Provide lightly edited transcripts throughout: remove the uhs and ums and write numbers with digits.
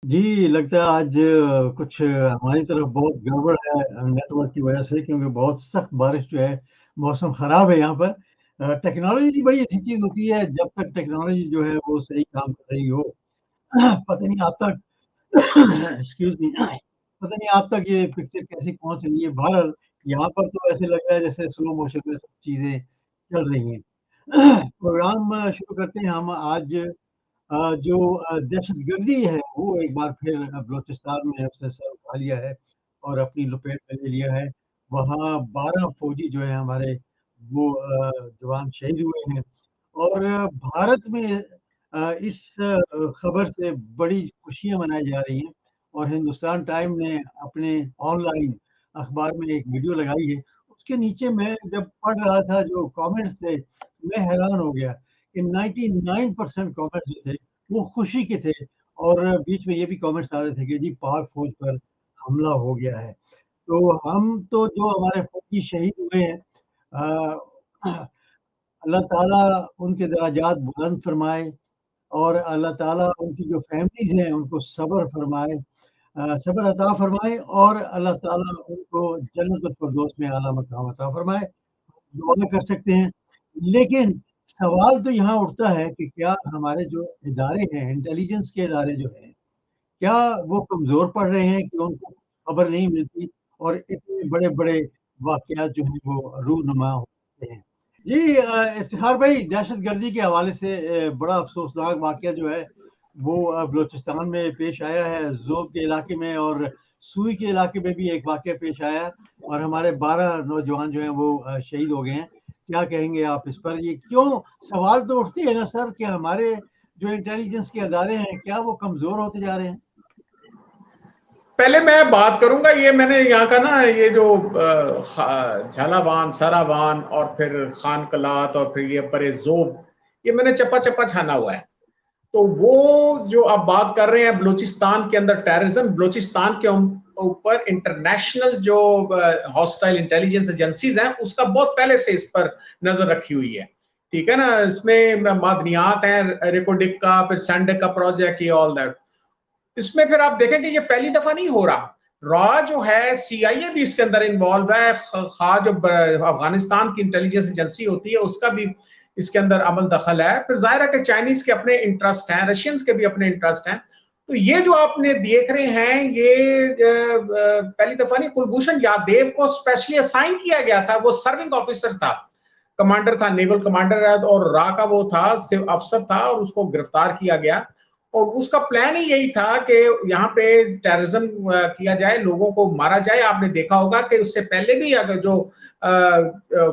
जी, लगता है आज कुछ हमारी तरफ बहुत गड़बड़ है नेटवर्क की वजह से, क्योंकि बहुत सख्त बारिश जो है, मौसम ख़राब है यहाँ पर। टेक्नोलॉजी बड़ी अच्छी चीज़ होती है जब तक टेक्नोलॉजी जो है वो सही काम कर रही हो। पता नहीं आप तक एक्सक्यूज़ मी पता नहीं आप तक ये पिक्चर कैसे पहुँच रही है। बहरहाल यहाँ पर तो ऐसे लग रहा है जैसे स्लो मोशन में सब चीज़ें चल रही हैं। प्रोग्राम शुरू करते हैं हम आज। जो दहशतगर्दी है वो एक बार फिर बलूचिस्तान में अपने सर उठा लिया है और अपनी लपेट में ले लिया है। वहाँ 12 फौजी जो हैं हमारे वो जवान शहीद हुए हैं और भारत में इस खबर से बड़ी खुशियाँ मनाई जा रही हैं और हिंदुस्तान टाइम ने अपने ऑनलाइन अखबार में एक वीडियो लगाई है। उसके नीचे मैं जब पढ़ रहा था जो कमेंट्स थे, मैं हैरान हो गया कि 99% कमेंट्स जो थे वो खुशी के थे और बीच में ये भी कमेंट्स आ रहे थे कि जी पाक फौज पर हमला हो गया है। तो हम तो जो हमारे फौजी शहीद हुए हैं अ, अल्लाह ताला उनके दराजात बुलंद फरमाए और अल्लाह ताला उनकी जो फैमिलीज़ हैं उनको सब्र फरमाए, सब्र अता फरमाए और अल्लाह ताला उनको जन्नतुल फ़िरदौस में आला मकाम अता फरमाए। दुआ कर सकते हैं। लेकिन सवाल तो यहाँ उठता है कि क्या हमारे जो इदारे हैं, इंटेलिजेंस के इदारे जो हैं, क्या वो कमज़ोर पड़ रहे हैं कि उनको खबर नहीं मिलती और इतने बड़े-बड़े वाक़यात जो हैं वो रूनुमा होते हैं। जी इफ्तिख़ार भाई दहशतगर्दी के हवाले से बड़ा अफ़सोसनाक वाक़या जो है वो बलूचिस्तान में पेश आया है, ज़ोब के इलाके में और सूई के इलाके में भी एक वाक़या पेश आया और हमारे 12 नौजवान जो हैं वो शहीद हो गए हैं। क्या कहेंगे आप इस पर? ये क्यों सवाल तो उठते हैं ना सर कि हमारे जो इंटेलिजेंस के अदारे हैं, क्या वो कमज़ोर होते जा रहे हैं? पहले मैं बात करूंगा, ये मैंने यहाँ का ना ये जो झालावान, सारावान और फिर खान कलात और फिर ये परे जोब, ये मैंने चप्पा चप्पा छाना हुआ है। तो वो जो आप बात कर रहे हैं बलूचिस्तान के अंदर टेररिज्म, बलूचिस्तान के ऊपर इंटरनेशनल जो हॉस्टाइल इंटेलिजेंस एजेंसीज हैं उसका बहुत पहले से इस पर नजर रखी हुई है। ठीक है ना, इसमें मादनियात हैं, रेकोडिक का, फिर सैंडक का प्रोजेक्ट, ये ऑल दैट। इसमें फिर आप देखें कि ये पहली दफा नहीं हो रहा। रॉ जो है, सीआईए भी इसके अंदर इन्वॉल्व है, खा जो अफगानिस्तान की इंटेलिजेंस एजेंसी होती है उसका भी इसके अंदर अमल दखल है। फिर जाहिर है कि चाइनीज के अपने इंटरेस्ट हैं, रशियंस के भी अपने इंटरेस्ट हैं। तो ये जो आपने देख रहे हैं ये पहली दफा नहीं, कुलभूषण यादव को स्पेशली असाइन किया गया था, वो सर्विंग ऑफिसर था, कमांडर था, नेवल कमांडर है, और रा का वो था अफसर था और उसको गिरफ्तार किया गया। और उसका प्लान ही यही था कि यहाँ पे टेररिज्म किया जाए, लोगों को मारा जाए। आपने देखा होगा कि उससे पहले भी अगर जो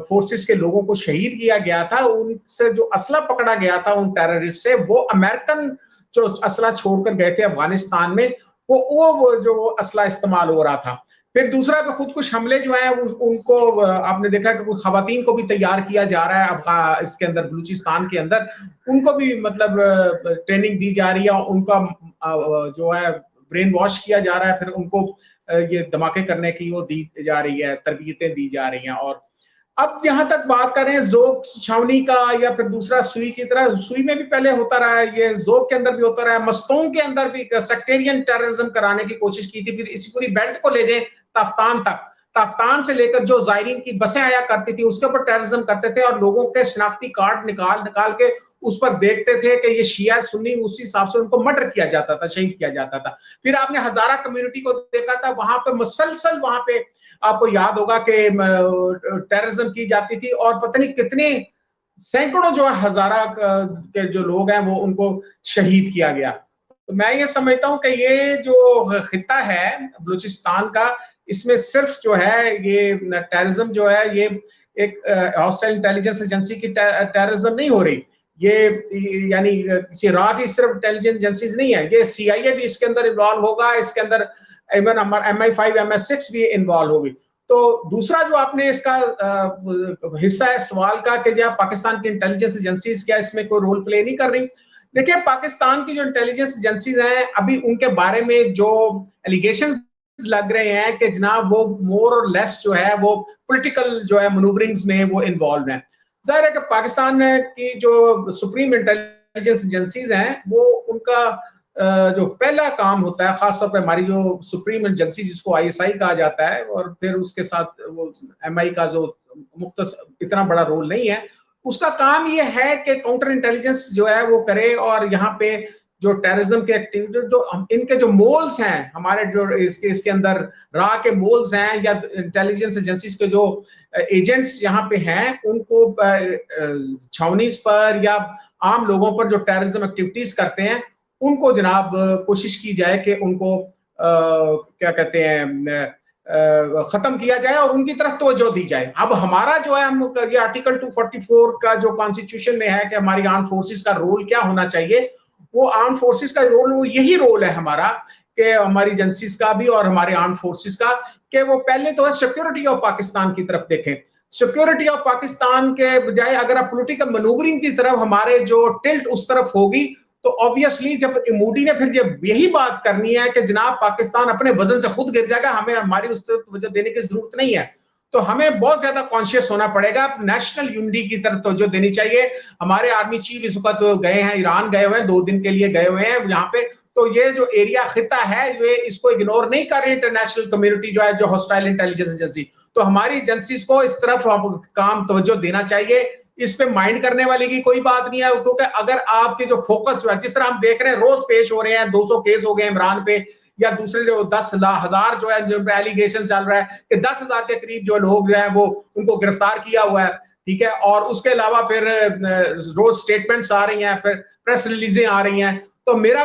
फोर्सेस के लोगों को शहीद किया गया था, उनसे जो असला पकड़ा गया था उन टेररिस्ट से, वो अमेरिकन जो असला छोड़कर गए थे अफगानिस्तान में, वो जो असला इस्तेमाल हो रहा था। फिर दूसरा पे खुद कुछ हमले जो है उनको आपने देखा कि कुछ खवातीन को भी तैयार किया जा रहा है इसके अंदर, बलूचिस्तान के अंदर उनको भी मतलब ट्रेनिंग दी जा रही है, उनका जो है ब्रेन वॉश किया जा रहा है, फिर उनको ये धमाके करने की वो दी जा रही है, तरबियतें दी जा रही हैं। और अब जहां तक बात करें जोक छावनी का या फिर दूसरा सुई की तरह, सुई में भी पहले होता रहा है, ये जोक के अंदर भी होता रहा है, मस्तों के अंदर भी सेक्टेरियन टेररिज्म कराने की कोशिश की थी। फिर इसी पूरी बेल्ट को ले जाए तफ्तान तक, तफ्तान से लेकर जो जायरीन की बसें आया करती थी उसके ऊपर टेररिज्म करते थे और लोगों के शनाख्ती कार्ड निकाल निकाल के उस पर देखते थे कि ये शिया सुन्नी, उसी हिसाब से उनको मर्डर किया जाता था, शहीद किया जाता था। फिर आपने हजारा कम्युनिटी को देखा था, वहां पे मुसलसल वहां पे आपको याद होगा कि टेररिज्म की जाती थी और पता नहीं कितने सैकड़ों जो है हजारा के जो लोग हैं वो उनको शहीद किया गया। तो मैं ये समझता हूं कि ये जो खिता है बलूचिस्तान का, इसमें सिर्फ जो है ये टेररिज्म जो है ये एक हॉस्टाइल इंटेलिजेंस एजेंसी की टेररिज्म नहीं हो रही, ये यानी किसी रॉ की सिर्फ इंटेलिजेंस एजेंसीज नहीं है, ये सीआईए भी इसके अंदर इन्वॉल्व होगा, इसके अंदर इवन हमारा MI5 MS6 भी इन्वॉल्व होगी। तो दूसरा जो आपने इसका हिस्सा है सवाल का कि क्या पाकिस्तान की इंटेलिजेंस एजेंसीज क्या इसमें कोई रोल प्ले नहीं कर रही। देखिए पाकिस्तान की जो इंटेलिजेंस एजेंसीज हैं अभी उनके बारे में जो एलिगेशंस लग रहे हैं कि जनाब वो मोर और लेस जो है वो पॉलिटिकल जो है मनूवरिंग्स में वो इन्वॉल्व हैं। जाहिर है कि पाकिस्तान की जो सुप्रीम इंटेलिजेंस एजेंसीज हैं वो उनका जो पहला काम होता है, खास तौर पे हमारी जो सुप्रीम एजेंसी जिसको ISI कहा जाता है, और फिर उसके साथ वो MI का जो इतना बड़ा रोल नहीं है, उसका काम ये है कि काउंटर इंटेलिजेंस जो है वो करे, और यहाँ पे जो टेररिज्म के एक्टिविटी, जो इनके जो मोल्स हैं, हमारे जो इसके अंदर रहा के मोल्स हैं, या इंटेलिजेंस एजेंसीज के जो एजेंट्स यहाँ पे हैं, उनको छावनीज पर या आम लोगों पर जो टेररिज्म एक्टिविटीज करते हैं, उनको जनाब कोशिश की जाए कि उनको क्या कहते हैं खत्म किया जाए और उनकी तरफ तवज्जो दी जाए। अब हमारा जो है, हम ये आर्टिकल 244 का जो कॉन्स्टिट्यूशन में है कि हमारी आर्म फोर्सेस का रोल क्या होना चाहिए, वो आर्म फोर्सेस का रोल, वो यही रोल है हमारा कि हमारी एजेंसीज का भी और हमारे आर्म फोर्सेस का, कि वो पहले तो है सिक्योरिटी ऑफ पाकिस्तान की तरफ देखें। सिक्योरिटी ऑफ पाकिस्तान के बजाय अगर आप पॉलिटिकल मैनूवरिंग की तरफ हमारे जो टिल्ट उस तरफ होगी, तो ऑब्वियसली जब मोदी ने फिर यही बात करनी है कि जनाब पाकिस्तान अपने वजन से खुद गिर जाएगा, हमें हमारी उस तरफ वजह देने की जरूरत नहीं है, तो हमें बहुत ज्यादा कॉन्शियस होना पड़ेगा, नेशनल यूनिटी की तरफ तवज्जो देनी चाहिए। हमारे आर्मी चीफ इस वक्त गए हैं, ईरान गए हुए हैं, 2 दिन के लिए गए हुए हैं यहाँ पे, तो ये जो एरिया खिता है, ये इसको इग्नोर नहीं कर रही इंटरनेशनल कम्युनिटी जो है, जो हॉस्टाइल इंटेलिजेंस एजेंसी, तो हमारी एजेंसीज को इस तरफ काम तवज्जो देना चाहिए। इस पे माइंड करने वाली की कोई बात नहीं है, क्योंकि अगर आपके जो फोकस जो है, जिस तरह हम देख रहे हैं रोज पेश हो रहे हैं, 200 केस हो गए इमरान पे, या दूसरे जो 10,000 जो है, जो पे एलिगेशन चल रहा है कि 10,000 के करीब जो लोग जो है वो उनको गिरफ्तार किया हुआ है, ठीक है, और उसके अलावा फिर रोज स्टेटमेंट्स आ रही हैं, फिर प्रेस रिलीजें आ रही हैं। तो मेरा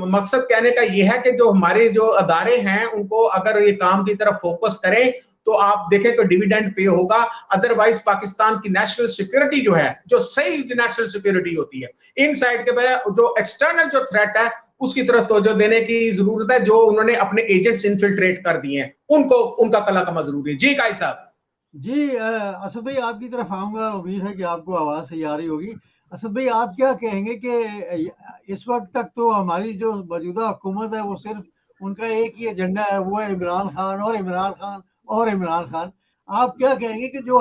मकसद कहने का यह है कि जो हमारे जो अदारे हैं, उनको अगर ये काम की तरफ फोकस करें, तो आप देखें तो डिविडेंड पे होगा। अदरवाइज पाकिस्तान की नेशनल सिक्योरिटी जो है, जो सही नेशनल सिक्योरिटी होती है, इन साइड के बजाय जो एक्सटर्नल जो थ्रेट है, उसकी तरफ तवज्जो देने की जरूरत है। जो उन्होंने अपने एजेंट्स इन्फिल्ट्रेट कर दिए हैं, उनको उनका कला कमा जरूरी है। जी काई साहब। जी असद भाई आपकी तरफ आऊंगा, उम्मीद है कि आपको आवाज सही आ रही होगी। असद भाई आप क्या कहेंगे कि इस वक्त तक तो हमारी जो मौजूदा हुकूमत है वो सिर्फ उनका एक ही एजेंडा है, वो है इमरान खान और इमरान खान और इमरान खान। आप क्या कहेंगे कि जो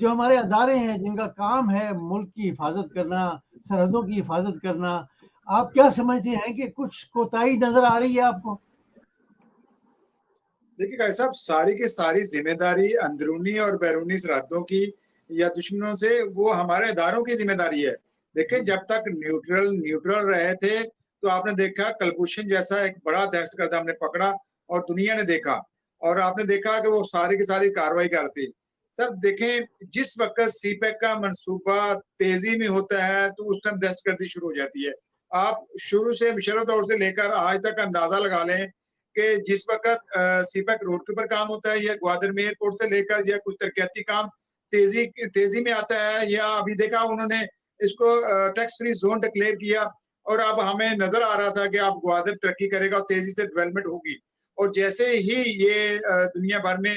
हमारे अदारे हैं जिनका काम है मुल्क की हिफाजत करना, सरहदों की हिफाजत करना, आप क्या समझते हैं कि कुछ कोताही नजर आ रही है आपको? देखिए भाई साहब, सारी की सारी जिम्मेदारी अंदरूनी और बैरूनी सरहदों की या दुश्मनों से, वो हमारे इदारों की जिम्मेदारी है। देखिए जब तक न्यूट्रल रहे थे, तो आपने देखा कलभूषण जैसा एक बड़ा दहशतगर्द हमने पकड़ा और दुनिया ने देखा, और आपने देखा कि वो सारी की सारी कार्रवाई करती। सर देखें, जिस वक्त सीपैक का मंसूबा तेजी में होता है, तो उस टाइम दहशतगर्दी शुरू हो जाती है। आप शुरू से मिशरत दौर से लेकर आज तक अंदाजा लगा लें कि जिस वक्त सीपैक रोड के ऊपर काम होता है, या ग्वादर में एयरपोर्ट से लेकर या कुछ तरक्याती काम तेजी में आता है, या अभी देखा उन्होंने इसको टैक्स फ्री जोन डिक्लेयर किया, और अब हमें नजर आ रहा था कि अब ग्वादर तरक्की करेगा और तेजी से डेवलपमेंट होगी। और जैसे ही ये दुनिया भर में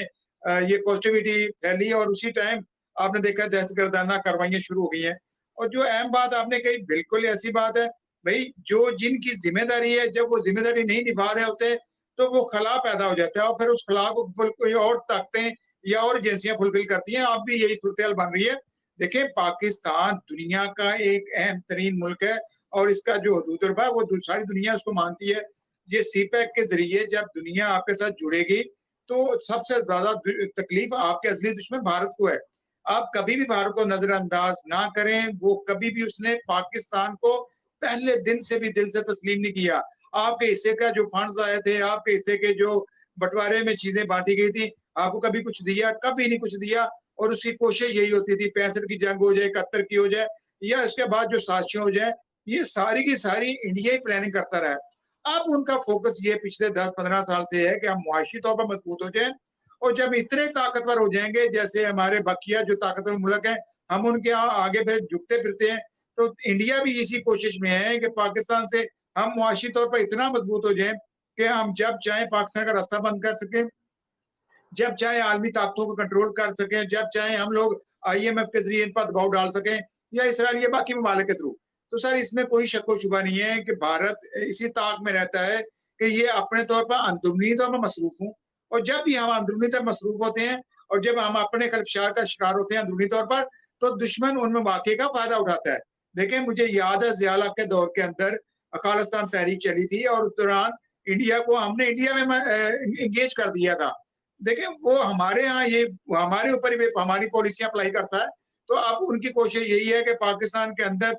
ये पॉजिटिविटी फैली, और उसी टाइम आपने देखा दहशतगर्दाना कार्रवाइयां शुरू हो गई हैं। और जो अहम बात आपने कही, बिल्कुल ऐसी बात है भाई, जो जिनकी जिम्मेदारी है, जब वो जिम्मेदारी नहीं निभा रहे होते, तो वो खला पैदा हो जाता है, और फिर उस खला को कोई और ताकतें या और एजेंसियां फुलफिल करती हैं। अब भी यही सूरत बन रही है। देखिए पाकिस्तान दुनिया का एक अहम तरीन मुल्क है, और इसका जो हदूद है वो सारी दुनिया उसको मानती है। ये सीपैक के जरिए जब दुनिया आपके साथ जुड़ेगी, तो सबसे ज्यादा तकलीफ आपके असली दुश्मन भारत को है। आप कभी भी भारत को नजरअंदाज ना करें, वो कभी भी उसने पाकिस्तान को पहले दिन से भी दिल से तस्लीम नहीं किया। आपके हिस्से का जो फंड्स आए थे, आपके हिस्से के जो बंटवारे में चीजें बांटी गई थी, आपको कभी कुछ दिया? कभी नहीं कुछ दिया। और उसकी कोशिश यही होती थी 65 की जंग हो जाए, 71 की हो जाए, या उसके बाद जो साजिशें हो जाए, ये सारी की सारी इंडिया ही प्लानिंग करता रहा। अब उनका फोकस ये पिछले 10-15 साल से है कि हम मुआशी तौर पर मजबूत हो जाए, और जब इतने ताकतवर हो जाएंगे, जैसे हमारे बकिया जो ताकतवर मुल्क है, हम उनके आगे फिर झुकते फिरते हैं, तो इंडिया भी इसी कोशिश में है कि पाकिस्तान से हम मुआशी तौर पर इतना मजबूत हो जाए कि हम जब चाहे पाकिस्तान का रास्ता बंद कर सकें, जब चाहे आलमी ताकतों को कंट्रोल कर सकें, जब चाहे हम लोग IMF के जरिए इन पर दबाव डाल सकें, या इसराइल या बाकी ममालिक के थ्रू। तो सर इसमें कोई शक व शुबा नहीं है कि भारत इसी ताक में रहता है कि ये अपने तौर पर अंदरूनी तौर पर मसरूफ हूँ, और जब भी हम अंदरूनी तौर मसरूफ होते हैं, और जब हम अपने खलफशार का शिकार होते हैं अंदरूनी तौर पर, तो दुश्मन उनमें वाकई का फायदा उठाता है। देखें मुझे याद है ज़िया के दौर के अंदर खालिस्तान तहरीक चली थी और उस दौरान इंडिया को हमने इंडिया में एंगेज कर दिया था। देखें वो हमारे यहाँ ये हमारे ऊपर ही हमारी पॉलिसियां अप्लाई करता है, तो अब उनकी कोशिश यही है कि पाकिस्तान के अंदर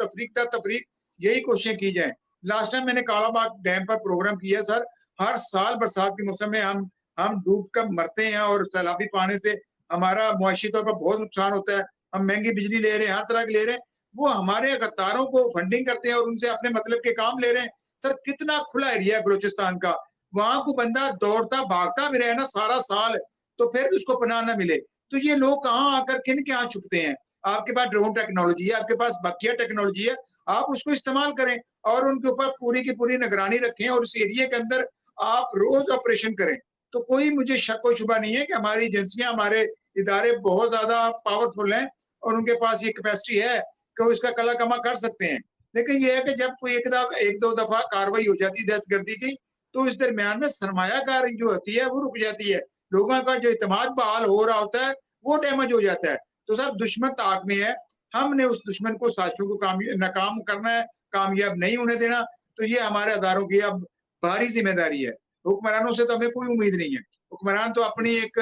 तफरीक यही कोशिशें की जाए। लास्ट टाइम मैंने कालाबाग डैम पर प्रोग्राम किया सर, हर साल बरसात के मौसम में हम डूब कर मरते हैं और सैलाबी पानी से हमारा मुआशी तौर पर बहुत नुकसान होता है। हम महंगी बिजली ले रहे हैं, हर तरह की ले रहे हैं, वो हमारे गद्दारों को फंडिंग करते हैं और उनसे अपने मतलब के काम ले रहे हैं। सर कितना खुला एरिया है बलूचिस्तान का, वहां को बंदा दौड़ता भागता भी रहे ना सारा साल, तो फिर उसको पनाह न मिले, तो ये लोग कहाँ आकर किन के यहाँ छुपते हैं। आपके पास ड्रोन टेक्नोलॉजी है, आपके पास बकिया टेक्नोलॉजी है, आप उसको इस्तेमाल करें और उनके ऊपर पूरी की पूरी निगरानी रखें और उस एरिया के अंदर आप रोज ऑपरेशन करें। तो कोई मुझे शक व शुबा नहीं है कि हमारी एजेंसियां, हमारे इदारे बहुत ज्यादा पावरफुल हैं और उनके पास ये कैपेसिटी है कि वो इसका कला कमा कर सकते हैं। लेकिन ये है कि जब कोई एक दो दफा कार्रवाई हो जाती है दहशतगर्दी की, तो इस दरमियान में सरमायाकारी जो होती है वो रुक जाती है, लोगों का जो इत्मीनान बहाल हो रहा होता है वो डैमेज हो जाता है। तो सर दुश्मन ताक में है, हमने उस दुश्मन को साजिशों को नाकाम करना है, कामयाब नहीं होने देना। तो ये हमारे अदारों की अब भारी जिम्मेदारी है। हुक्मरानों से तो हमें कोई उम्मीद नहीं है, हुक्मरान तो अपनी एक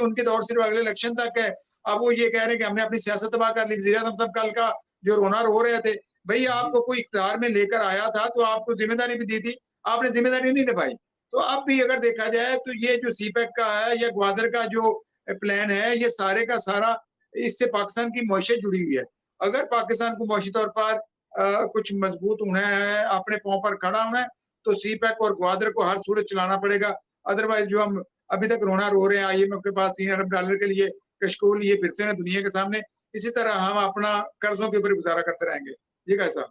उनके दौर सिर्फ अगले इलेक्शन तक है। अब वो ये कह रहे हैं कि हमने अपनी सियासत तबाह कर ली। वज़ीर आज़म साहब कल का जो रोना रो रहे थे, भाई आपको कोई इख्तियार में लेकर आया था तो आपको जिम्मेदारी भी दी थी, आपने जिम्मेदारी नहीं निभाई। तो अब भी अगर देखा जाए तो ये जो सीपैक का है या ग्वादर का जो प्लान है, ये सारे का सारा इससे पाकिस्तान की मईशत जुड़ी हुई है। अगर पाकिस्तान को मईशती तौर पर कुछ मजबूत होना है, अपने पांव पर खड़ा होना है, तो सीपैक और ग्वादर को हर सूरत चलाना पड़ेगा। अदरवाइज जो हम अभी तक रोना रो रहे हैं IMF के पास $3 अरब के लिए कशकोल लिए फिरते हैं दुनिया के सामने, इसी तरह हम अपना कर्जों के ऊपर गुजारा करते रहेंगे। ये कैसा